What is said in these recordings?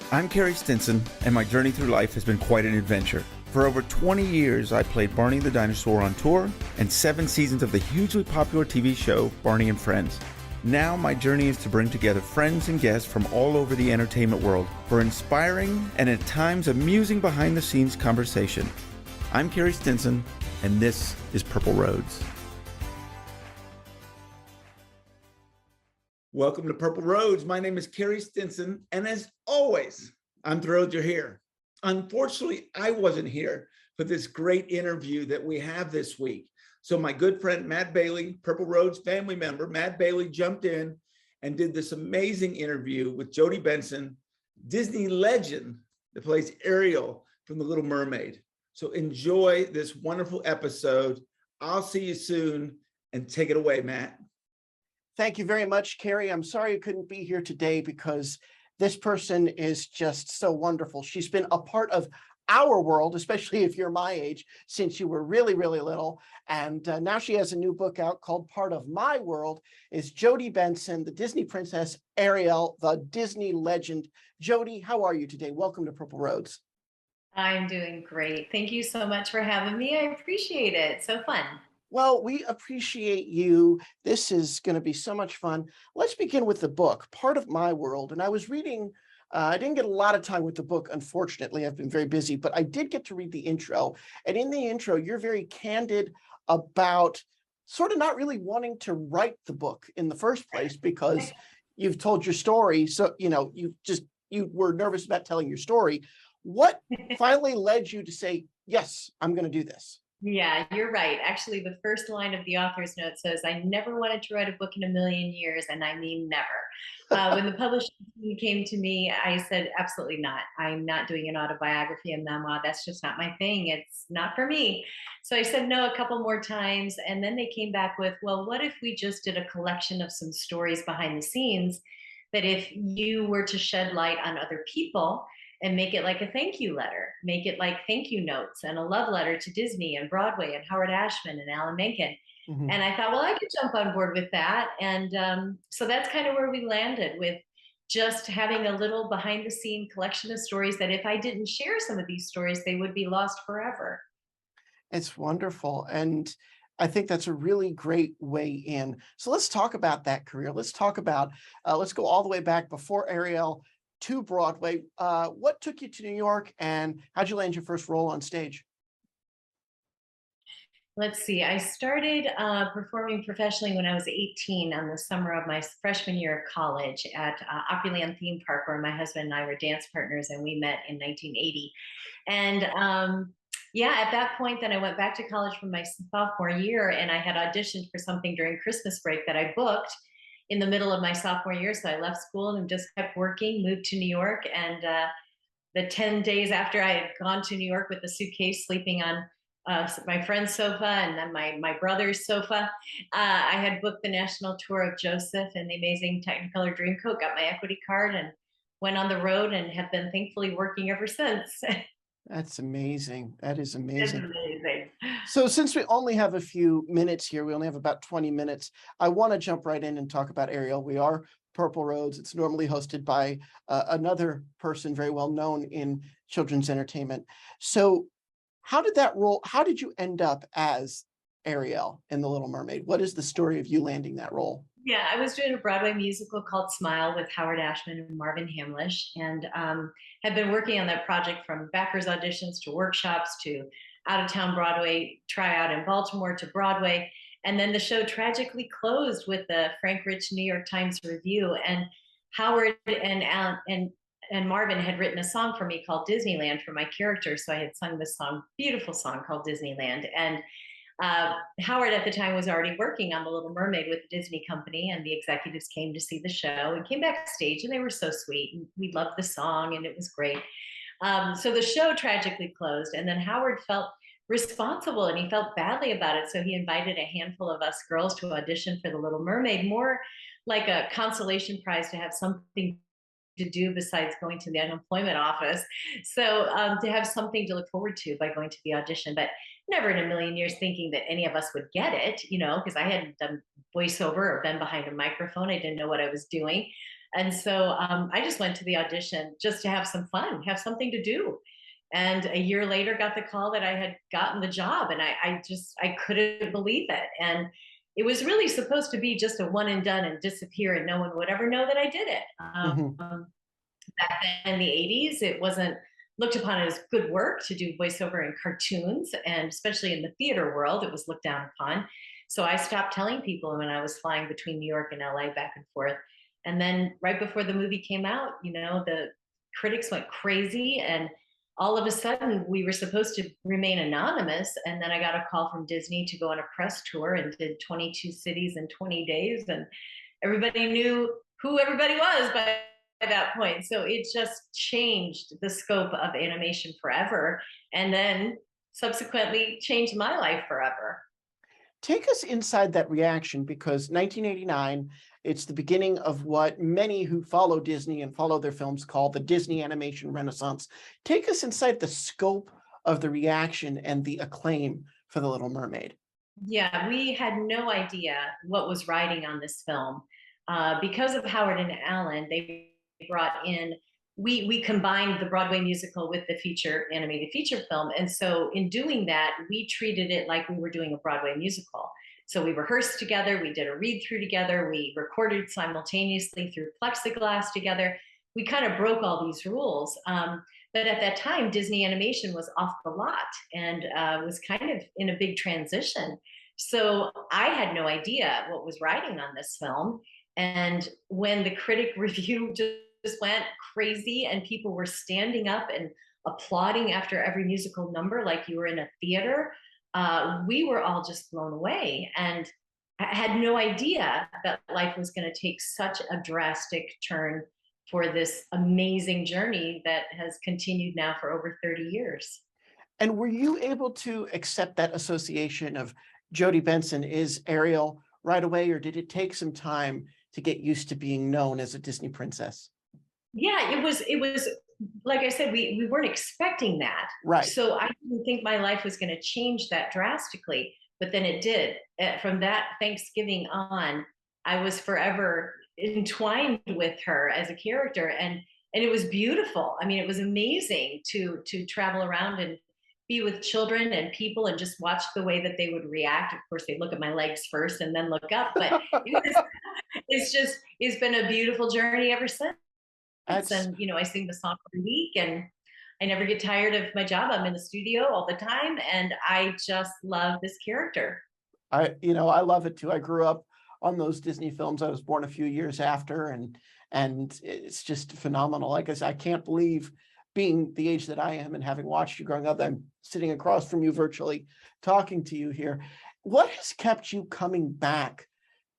I'm Carrie Stinson, and my journey through life has been quite an adventure. For over 20 years, I played Barney the Dinosaur on tour and 7 seasons of the hugely popular TV show Barney and Friends. Now my journey is to bring together friends and guests from all over the entertainment world for inspiring and at times amusing behind-the-scenes conversation. I'm Carrie Stinson, and this is Purple Roads. Welcome to Purple Roads. My name is Carrie Stinson, and as always, I'm thrilled you're here. Unfortunately, I wasn't here for this great interview that we have this week. So my good friend, Matt Bailey, Purple Roads family member, Matt Bailey jumped in and did this amazing interview with Jodi Benson, Disney legend that plays Ariel from The Little Mermaid. So enjoy this wonderful episode. I'll see you soon, and take it away, Matt. Thank you very much, Carrie. I'm sorry I couldn't be here today because this person is just so wonderful. She's been a part of our world, especially if you're my age, since you were really, really little. And now she has a new book out called Part of My World. Is Jodi Benson, the Disney princess Ariel, the Disney legend. Jodi, how are you today? Welcome to Purple Roads. I'm doing great. Thank you so much for having me. I appreciate it. So fun. Well, we appreciate you. This is going to be so much fun. Let's begin with the book, Part of My World. And I was reading, I didn't get a lot of time with the book, unfortunately. I've been very busy, but I did get to read the intro. And in the intro, you're very candid about sort of not really wanting to write the book in the first place because you've told your story. So, you were nervous about telling your story. What finally led you to say, yes, I'm going to do this? Yeah, you're right. Actually, the first line of the author's note says, I never wanted to write a book in a million years, and I mean never. When the publishing team came to me, I said, absolutely not. I'm not doing an autobiography and memoir. That's just not my thing. It's not for me. So I said no a couple more times, and then they came back with, well, what if we just did a collection of some stories behind the scenes that if you were to shed light on other people, and make it like a thank you letter, make it like thank you notes and a love letter to Disney and Broadway and Howard Ashman and Alan Menken. Mm-hmm. And I thought, well, I could jump on board with that. And so that's kind of where we landed, with just having a little behind the scene collection of stories that if I didn't share some of these stories, they would be lost forever. It's wonderful. And I think that's a really great way in. So let's talk about that career. Let's talk about, let's go all the way back before Ariel to Broadway. What took you to New York, and how'd you land your first role on stage? Let's see. I started performing professionally when I was 18 on the summer of my freshman year of college at Opryland Theme Park, where my husband and I were dance partners, and we met in 1980. And at that point, then I went back to college for my sophomore year, and I had auditioned for something during Christmas break that I booked in the middle of my sophomore year. So I left school and just kept working, moved to New York. And the 10 days after I had gone to New York with the suitcase, sleeping on my friend's sofa and then my brother's sofa, I had booked the national tour of Joseph and the Amazing Technicolor Dreamcoat, got my equity card, and went on the road and have been thankfully working ever since. That's amazing. That is amazing. It's amazing. So since we only have a few minutes here, we only have about 20 minutes, I want to jump right in and talk about Ariel. We are Purple Roads. It's normally hosted by another person very well known in children's entertainment. So how did you end up as Ariel in The Little Mermaid? What is the story of you landing that role? Yeah, I was doing a Broadway musical called Smile with Howard Ashman and Marvin Hamlish, and had been working on that project from backers auditions to workshops to out-of-town Broadway tryout in Baltimore to Broadway. And then the show tragically closed with the Frank Rich New York Times review. And Howard and Alan and Marvin had written a song for me called Disneyland for my character. So I had sung this song, beautiful song called Disneyland. And Howard at the time was already working on The Little Mermaid with the Disney company, and the executives came to see the show and came backstage, and they were so sweet. And we loved the song, and it was great. So the show tragically closed, and then Howard felt responsible and he felt badly about it. So he invited a handful of us girls to audition for The Little Mermaid, more like a consolation prize to have something to do besides going to the unemployment office. So to have something to look forward to by going to the audition, but never in a million years thinking that any of us would get it, because I hadn't done voiceover or been behind a microphone. I didn't know what I was doing. And so I just went to the audition just to have some fun, have something to do. And a year later got the call that I had gotten the job, and I couldn't believe it. And it was really supposed to be just a one and done and disappear and no one would ever know that I did it. Mhm. Back then in the 80s, it wasn't looked upon as good work to do voiceover in cartoons, and especially in the theater world, it was looked down upon. So I stopped telling people when I was flying between New York and LA back and forth. And then right before the movie came out, the critics went crazy, and all of a sudden we were supposed to remain anonymous. And then I got a call from Disney to go on a press tour and did 22 cities in 20 days. And everybody knew who everybody was by that point. So it just changed the scope of animation forever. And then subsequently changed my life forever. Take us inside that reaction, because 1989, it's the beginning of what many who follow Disney and follow their films call the Disney animation renaissance. Take us inside the scope of the reaction and the acclaim for The Little Mermaid. Yeah, we had no idea what was riding on this film. Because of Howard and Alan, they brought in, we combined the Broadway musical with the animated feature film. And so in doing that, we treated it like we were doing a Broadway musical. So we rehearsed together, we did a read through together, we recorded simultaneously through plexiglass together. We kind of broke all these rules. But at that time, Disney animation was off the lot and was kind of in a big transition. So I had no idea what was riding on this film. And when the critic review just went crazy and people were standing up and applauding after every musical number like you were in a theater, we were all just blown away. And I had no idea that life was going to take such a drastic turn for this amazing journey that has continued now for over 30 years. And were you able to accept that association of Jodi Benson is Ariel right away, or did it take some time to get used to being known as a Disney princess? Yeah, it was like I said, we weren't expecting that. Right. So I didn't think my life was going to change that drastically, but then it did. From that Thanksgiving on, I was forever entwined with her as a character, and it was beautiful. I mean, it was amazing to travel around and be with children and people and just watch the way that they would react. Of course, they look at my legs first and then look up, but it's been a beautiful journey ever since. That's, And I sing the song every week, and I never get tired of my job. I'm in the studio all the time, and I just love this character. I love it too. I grew up on those Disney films. I was born a few years after, and it's just phenomenal. Like I said, I can't believe being the age that I am and having watched you growing up. I'm sitting across from you virtually talking to you here. What has kept you coming back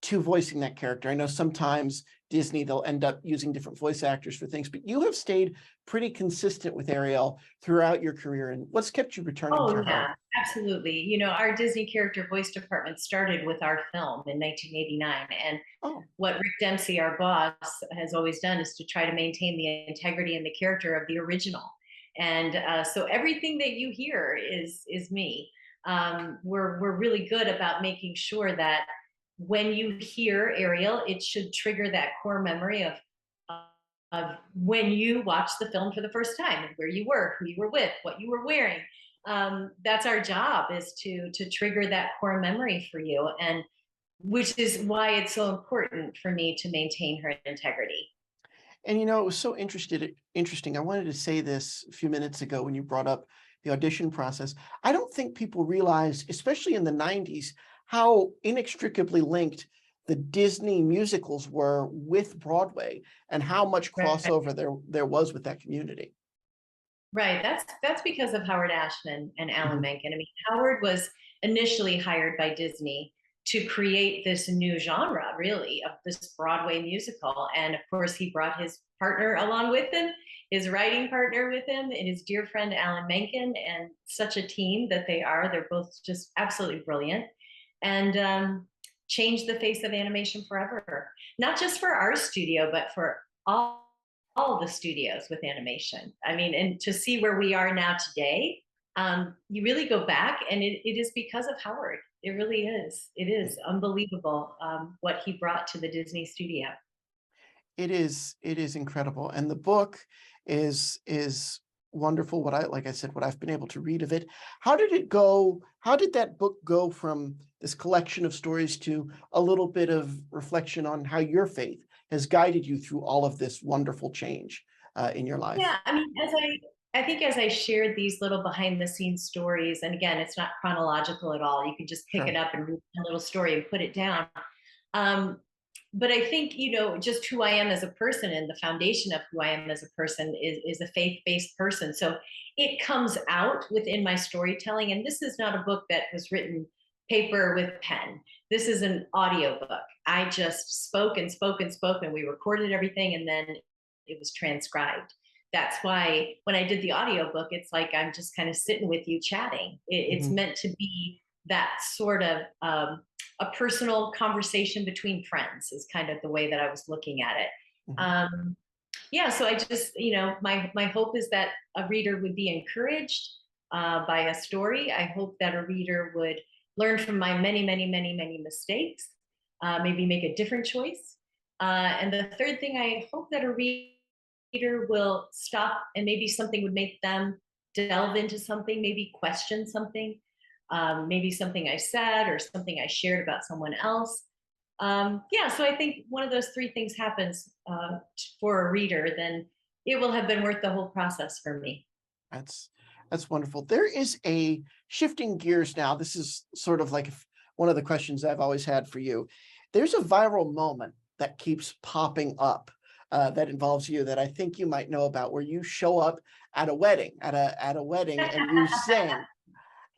to voicing that character? I know sometimes Disney, they'll end up using different voice actors for things, but you have stayed pretty consistent with Ariel throughout your career. And what's kept you returning to Oh, her? yeah, absolutely. Our Disney character voice department started with our film in 1989. And Oh, what Rick Dempsey, our boss, has always done is to try to maintain the integrity and the character of the original. And so everything that you hear is me. We're really good about making sure that when you hear Ariel, it should trigger that core memory of when you watched the film for the first time and where you were, who you were with, what you were wearing. That's our job, is to trigger that core memory for you, and which is why it's so important for me to maintain her integrity. and it was so interesting. I wanted to say this a few minutes ago when you brought up the audition process. I don't think people realize, especially in the 90s, how inextricably linked the Disney musicals were with Broadway and how much crossover there was with that community. Right. That's because of Howard Ashman and Alan Mhm. Menken. I mean, Howard was initially hired by Disney to create this new genre, really, of this Broadway musical. And of course, he brought his partner along with him, his writing partner with him, and his dear friend Alan Menken, and such a team that they are. They're both just absolutely brilliant, and changed the face of animation forever. Not just for our studio, but for all the studios with animation. I mean, and to see where we are now today, you really go back, and it is because of Howard. It really is. It is unbelievable what he brought to the Disney studio. It is incredible. And the book is wonderful. Like I said, what I've been able to read of it. How did it go? How did that book go from this collection of stories to a little bit of reflection on how your faith has guided you through all of this wonderful change in your life? Yeah, I mean, I think as I shared these little behind the scenes stories, and again, it's not chronological at all. You can just pick it Sure. up and read a little story and put it down. Um, but I think, just who I am as a person and the foundation of who I am as a person is a faith-based person. So it comes out within my storytelling. And this is not a book that was written paper with pen. This is an audio book. I just spoke and spoke and spoke, and we recorded everything, and then it was transcribed. That's why when I did the audiobook, it's like I'm just kind of sitting with you chatting. It's Mhm. meant to be that sort of a personal conversation between friends is kind of the way that I was looking at it. Mhm. Yeah, so I just, my hope is that a reader would be encouraged by a story. I hope that a reader would learn from my many, many, many, many mistakes, maybe make a different choice. And the third thing, I hope that a reader will stop and maybe something would make them delve into something, maybe question something, maybe something I said or something I shared about someone else. Yeah, so I think one of those three things happens for a reader, then it will have been worth the whole process for me. That's that's wonderful. There is a shifting gears now. This is sort of like one of the questions I've always had for you. There's a viral moment that keeps popping up that involves you that I think you might know about, where you show up at a wedding, at a wedding, and you sing.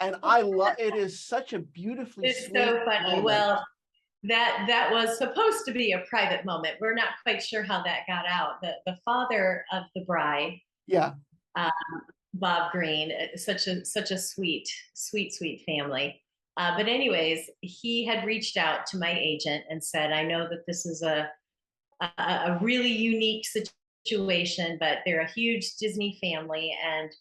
And I love it. Is such a beautifully It's sweet so funny. moment. Well, that was supposed to be a private moment. We're not quite sure how that got out. The father of the bride, Yeah. uh, Bob Green, such a sweet family. But anyways, he had reached out to my agent and said, "I know that this is a really unique situation, but they're a huge Disney family, and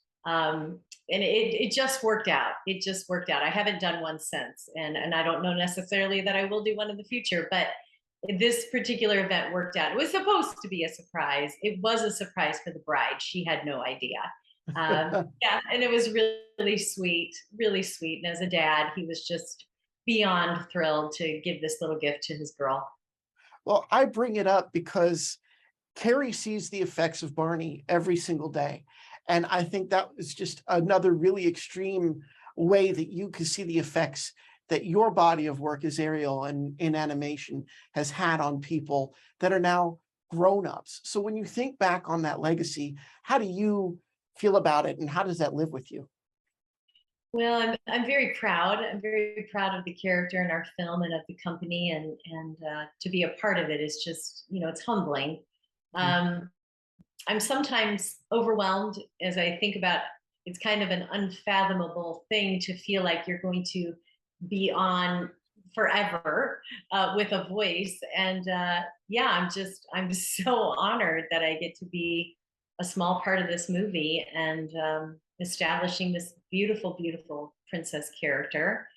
it just worked out. It just worked out. I haven't done one since, and I don't know necessarily that I will do one in the future, but this particular event worked out. It was supposed to be a surprise. It was a surprise for the bride. She had no idea. Yeah, and it was really sweet, really sweet. And as a dad, he was just beyond thrilled to give this little gift to his girl. Well, I bring it up because Carrie sees the effects of Barney every single day. And I think that is just another really extreme way that you can see the effects that your body of work as Ariel and in animation has had on people that are now grown-ups. So when you think back on that legacy, how do you feel about it and how does that live with you? Well, I'm very proud. I'm very proud of the character in our film and of the company, and to be a part of it is just, it's humbling. Mhm. Um, I'm sometimes overwhelmed as I think about, it's kind of an unfathomable thing to feel like you're going to be on forever with a voice. And yeah, I'm so honored that I get to be a small part of this movie and establishing this beautiful, beautiful princess character.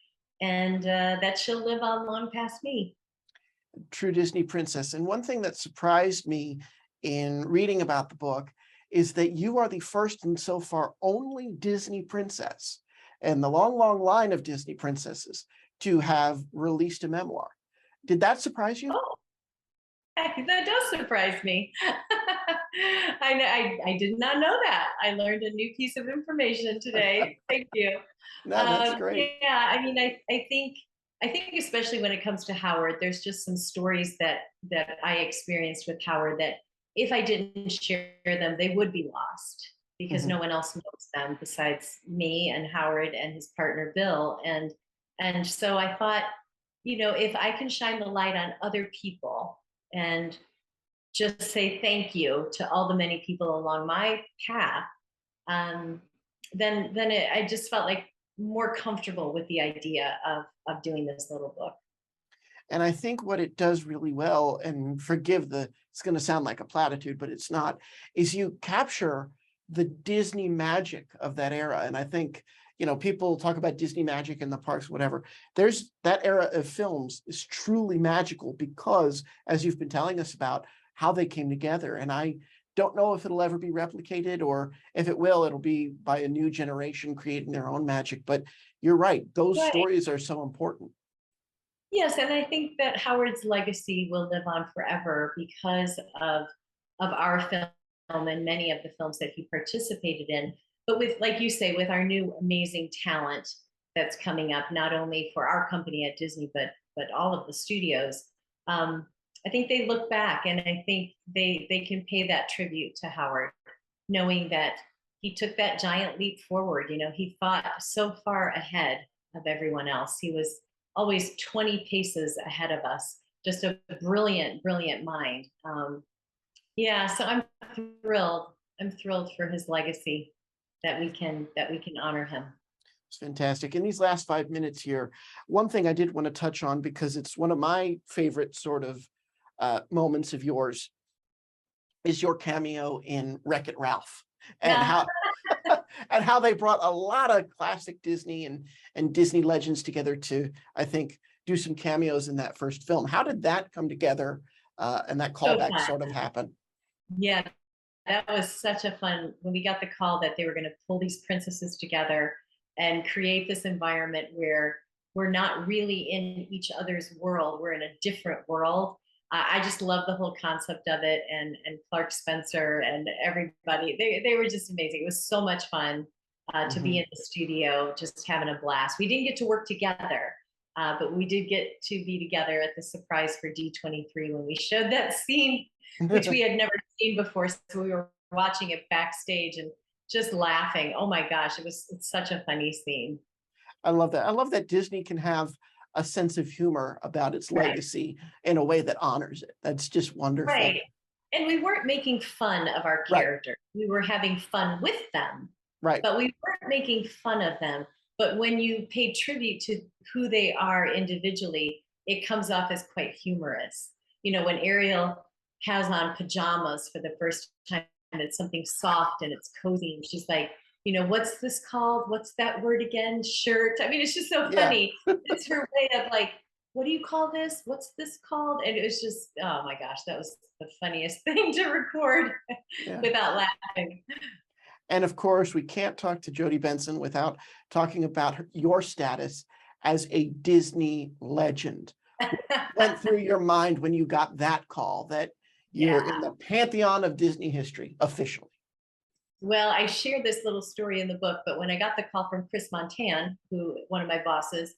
And that she'll live on long past me. True Disney princess. And one thing that surprised me in reading about the book is that you are the first and so far only Disney princess and the long, long line of Disney princesses to have released a memoir. Did that surprise you? Oh, that does surprise me. I did not know that. I learned a new piece of information today. Thank you. No, that's great. Yeah, I mean, I think especially when it comes to Howard, there's just some stories that I experienced with Howard that if I didn't share them, they would be lost because Mhm. no one else knows them besides me and Howard and his partner Bill. And so I thought, if I can shine the light on other people and just say thank you to all the many people along my path, um, then I just felt like more comfortable with the idea of doing this little book. And I think what it does really well, and forgive it's going to sound like a platitude, but it's not, is you capture the Disney magic of that era. And I think, people talk about Disney magic in the parks, whatever. There's that era of films is truly magical because, as you've been telling us about, how they came together. And I don't know if it'll ever be replicated, or if it will, it'll be by a new generation creating their own magic. But you're right, those Right. stories are so important. Yes, and I think that Howard's legacy will live on forever because of our film and many of the films that he participated in. But with, like you say, with our new amazing talent that's coming up, not only for our company at Disney, but all of the studios, I think they look back and I think they can pay that tribute to Howard, knowing that he took that giant leap forward. You know, he fought so far ahead of everyone else. He was always 20 paces ahead of us. Just a brilliant, brilliant mind. Yeah, so I'm thrilled. I'm thrilled for his legacy, that we can honor him. It's fantastic. In these last 5 minutes here, one thing I did want to touch on, because it's one of my favorite sort of moments of yours, is your cameo in WreckIt Ralph, and how and how they brought a lot of classic Disney and Disney legends together to, I think, do some cameos in that first film. How did that come together, and that callback sort of happen? Yeah, that was such a fun, when we got the call that they were going to pull these princesses together and create this environment where we're not really in each other's world, we're in a different world. I just love the whole concept of it, and Clark Spencer and everybody, they were just amazing. It was so much fun to be in the studio, just having a blast. We didn't get to work together, but we did get to be together at the surprise for D23 when we showed that scene, which we had never seen before. So we were watching it backstage and just laughing. Oh my gosh, it's such a funny scene. I love that. I love that Disney can have a sense of humor about its legacy in a way that honors it. That's just wonderful. Right. And we weren't making fun of our characters. We were having fun with them. Right. But we weren't making fun of them. But when you pay tribute to who they are individually, it comes off as quite humorous. You know, when Ariel has on pajamas for the first time, and it's something soft and it's cozy, and she's like, you know, what's this called? What's that word again? Shirt. I mean, it's just so funny. It's her way of like, what do you call this? What's this called? And it was just, oh my gosh, that was the funniest thing to record without laughing. And of course, we can't talk to Jodi Benson without talking about your status as a Disney legend. What went through your mind when you got that call that you're in the pantheon of Disney history officially? Well, I shared this little story in the book, but when I got the call from Chris Montan, one of my bosses,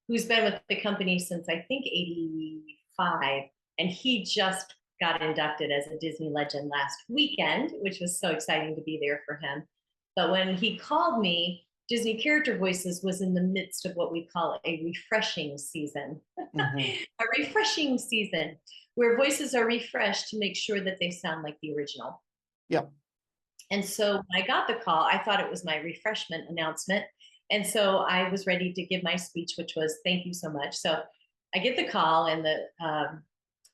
who's been with the company since I think '85, and he just got inducted as a Disney legend last weekend, which was so exciting to be there for him. But when he called me, Disney Character Voices was in the midst of what we call a refreshing season. A refreshing season where voices are refreshed to make sure that they sound like the original. Yep. And so when I got the call, I thought it was my refreshment announcement. And so I was ready to give my speech, which was, thank you so much. So I get the call, and the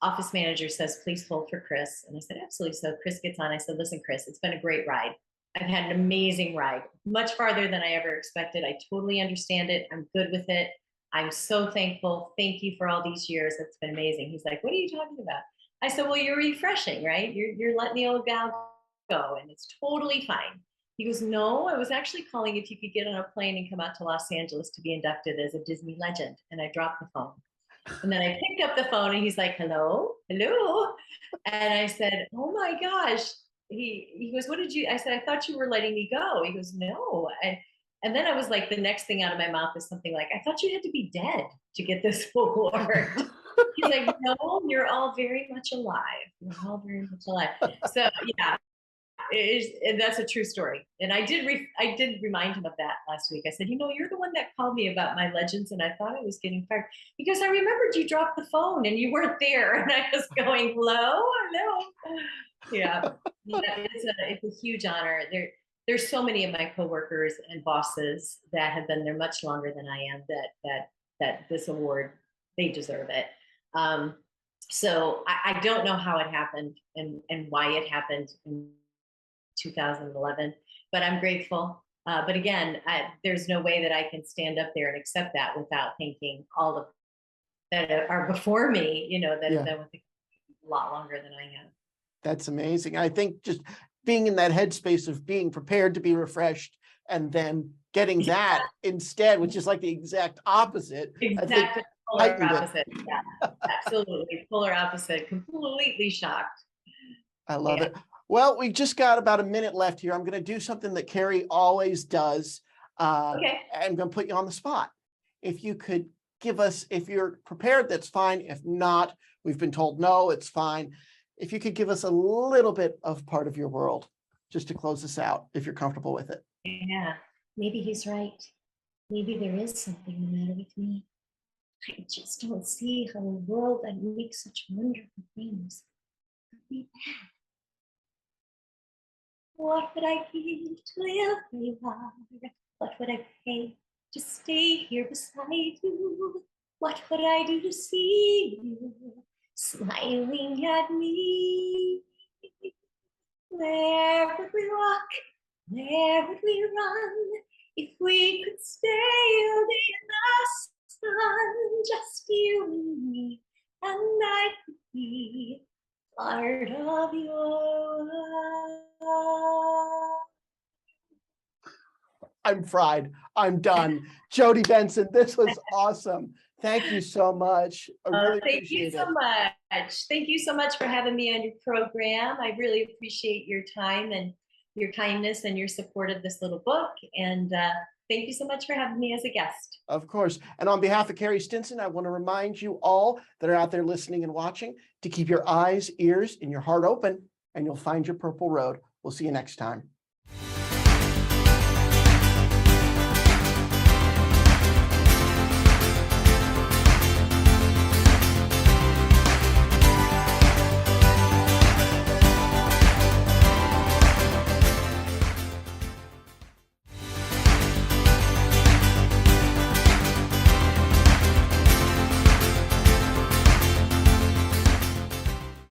office manager says, please hold for Chris. And I said, absolutely. So Chris gets on. I said, listen, Chris, it's been a great ride. I've had an amazing ride, much farther than I ever expected. I totally understand it. I'm good with it. I'm so thankful. Thank you for all these years. It's been amazing. He's like, what are you talking about? I said, well, you're refreshing, right? You're letting the old gal go, and it's totally fine. He goes, no, I was actually calling if you could get on a plane and come out to Los Angeles to be inducted as a Disney legend. And I dropped the phone. And then I picked up the phone, and he's like, hello. And I said, oh my gosh. He goes, what did you, I said, I thought you were letting me go. He goes, no. And then I was like, the next thing out of my mouth is something like, I thought you had to be dead to get this award. He's like, no, you're all very much alive. You're all very much alive. So yeah, and that's a true story. And I did remind him of that last week. I said, you know, you're the one that called me about my legends, and I thought I was getting fired because I remembered you dropped the phone and you weren't there. And I was going, hello. Yeah, it's a huge honor. There's so many of my coworkers and bosses that have been there much longer than I am, that this award, they deserve it. So I don't know how it happened and why it happened in 2011, but I'm grateful. But again, there's no way that I can stand up there and accept that without thanking all of that are before me, you know, that have been with the a lot longer than I have. That's amazing. I think just being in that headspace of being prepared to be refreshed and then getting that instead, which is like the exact opposite. Exactly. I think Polar heightened it. opposite. Yeah, absolutely. Polar opposite. Completely shocked. I love Yeah. it. Well, we just got about a minute left here. I'm going to do something that Carrie always does. Okay. I'm going to put you on the spot. If you could give us, if you're prepared, that's fine. If not, we've been told no, it's fine. If you could give us a little bit of part of your world, just to close this out, if you're comfortable with it. Yeah, maybe he's right. Maybe there is something the matter with me. I just don't see how a world that makes such wonderful things could be bad. What would I give to live where you are? What would I pay to stay here beside you? What would I do to see you smiling at me? Where would we walk? Where would we run if we could stay all day in the sun? Just you and me, and I could be part of your love. I'm fried. I'm done. Jodi Benson, this was awesome. Thank you so much. I really Thank you appreciate so it. much. Thank you so much for having me on your program. I really appreciate your time and your kindness and your support of this little book. And thank you so much for having me as a guest. Of course. And on behalf of Carrie Stinson, I want to remind you all that are out there listening and watching to keep your eyes, ears, and your heart open, and you'll find your purple road. We'll see you next time.